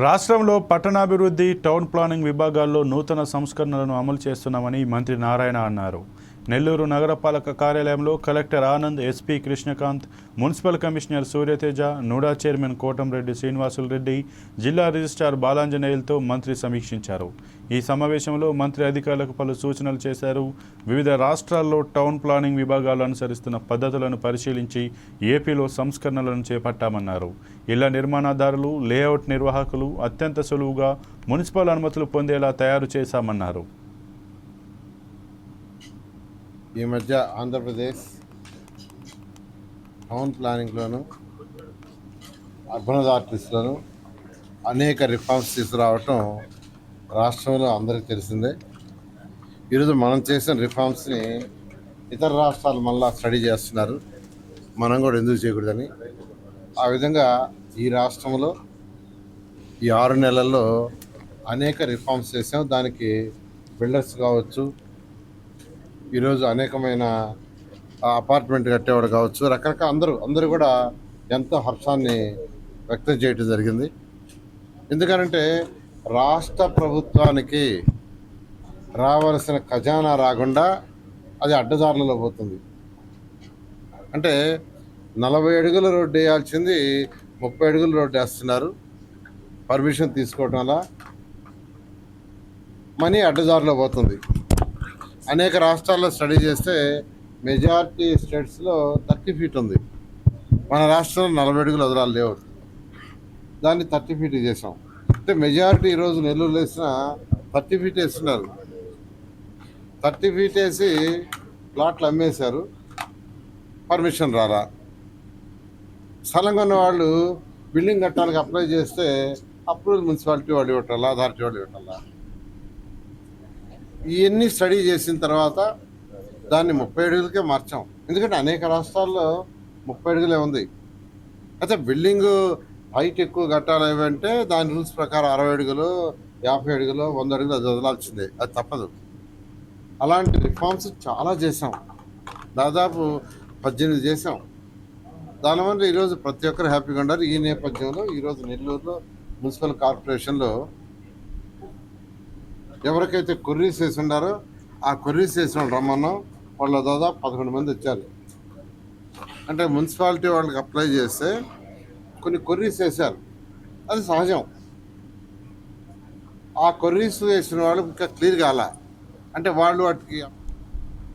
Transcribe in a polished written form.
రాష్ట్రంలో పట్టణాభివృద్ధి, town planning విభాగాల్లో నూతన సంస్కరణలను అమలు చేస్తున్నామని మంత్రి నారాయణ అన్నారు. నెల్లూరు నగరపాలక కార్యాలయంలో collector Anand, SP Krishnakanth, municipal commissioner Suryateja, NUDA chairman Kotamreddy Srinivasulu Reddy, జిల్లా రిజిస్ట్రార్ బాలాంజనేయులతో మంత్రి సమీక్షించారు. ఈ సమావేశంలో మంత్రి అధికారులకు పలు సూచనలు చేశారు. వివిధ రాష్ట్రాల్లో టౌన్ ప్లానింగ్ విభాగాలు అనుసరిస్తున్న పద్ధతులను పరిశీలించి ఏపీలో సంస్కరణలను చేపట్టామన్నారు. ఇళ్ల నిర్మాణదారులు, లేఅవుట్ నిర్వాహకులు అత్యంత సులువుగా మున్సిపల్ అనుమతులు పొందేలా తయారు చేశామన్నారు. ఈ మధ్య ఆంధ్రప్రదేశ్ టౌన్ ప్లానింగ్లోను, అర్బన్ అథారిటీస్లోను అనేక రిఫార్మ్స్ తీసుకురావటం రాష్ట్రంలో అందరికీ తెలిసిందే. ఈరోజు మనం చేసిన రిఫార్మ్స్ని ఇతర రాష్ట్రాలు మళ్ళా స్టడీ చేస్తున్నారు. మనం కూడా ఎందుకు చేయకూడదని ఆ విధంగా ఈ రాష్ట్రంలో ఈ 6 నెలల్లో అనేక రిఫార్మ్స్ చేసాం. దానికి బిల్డర్స్ కావచ్చు, ఈరోజు అనేకమైన అపార్ట్మెంట్ కట్టేవాడు కావచ్చు, రకరకాల అందరూ కూడా ఎంతో హర్షాన్ని వ్యక్తం చేయడం జరిగింది. ఎందుకనంటే రాష్ట్ర ప్రభుత్వానికి రావాల్సిన ఖజానా రాకుండా అది అడ్డదారులలో పోతుంది. అంటే 40 అడుగుల రోడ్డు వేయాల్సింది 30 అడుగుల రోడ్డు వేస్తున్నారు. పర్మిషన్ తీసుకోవడం వల్ల మనీ అడ్డదారిలో పోతుంది. అనేక రాష్ట్రాల్లో స్టడీ చేస్తే మెజారిటీ స్టేట్స్లో 30 ఫీట్ ఉంది. మన రాష్ట్రంలో 40 అడుగులు వదలాలి లేఅవుట్, దాన్ని 30 ఫీట్ చేసాం. అంటే మెజారిటీ ఈరోజు నెల్లూరులో వేసిన 30 ఫీట్ వేస్తున్నారు. 30 ఫీట్ వేసి ప్లాట్లు అమ్మేశారు. పర్మిషన్ రారా. స్థలంగా ఉన్న వాళ్ళు బిల్డింగ్ కట్టడానికి అప్లై చేస్తే అప్రూవల్ మున్సిపాలిటీ వాళ్ళు ఇవ్వటాలా, అథారిటీ వాళ్ళు ఇవ్వటాలా. ఇవన్నీ స్టడీ చేసిన తర్వాత దాన్ని 30 అడుగులకే మార్చాం. ఎందుకంటే అనేక రాష్ట్రాల్లో 30 అడుగులే ఉంది. అయితే బిల్డింగ్ హైట్ ఎక్కువ కట్టాలి అంటే దాని రూల్స్ ప్రకారం 60 అడుగులు, 50 అడుగులు, 100 అడుగులు అది వదలాల్సిందే, అది తప్పదు. అలాంటి రిఫార్మ్స్ చాలా చేసాం, దాదాపు 18 చేసాం. దానివల్ల ఈరోజు ప్రతి ఒక్కరు హ్యాపీగా ఉన్నారు. ఈ నేపథ్యంలో ఈరోజు నెల్లూరులో మున్సిపల్ కార్పొరేషన్లో ఎవరికైతే కొర్రీస్ వేసి ఉన్నారో ఆ కొర్రీస్ వేసిన రమ్మన్నాం. వాళ్ళు దాదాపు 11 మంది వచ్చారు. అంటే మున్సిపాలిటీ వాళ్ళకి అప్లై చేస్తే కొన్ని కొర్రీస్ వేశారు, అది సహజం. ఆ కొర్రీస్ వేసిన వాళ్ళు ఇంకా క్లియర్ కాల, అంటే వాళ్ళు వాటికి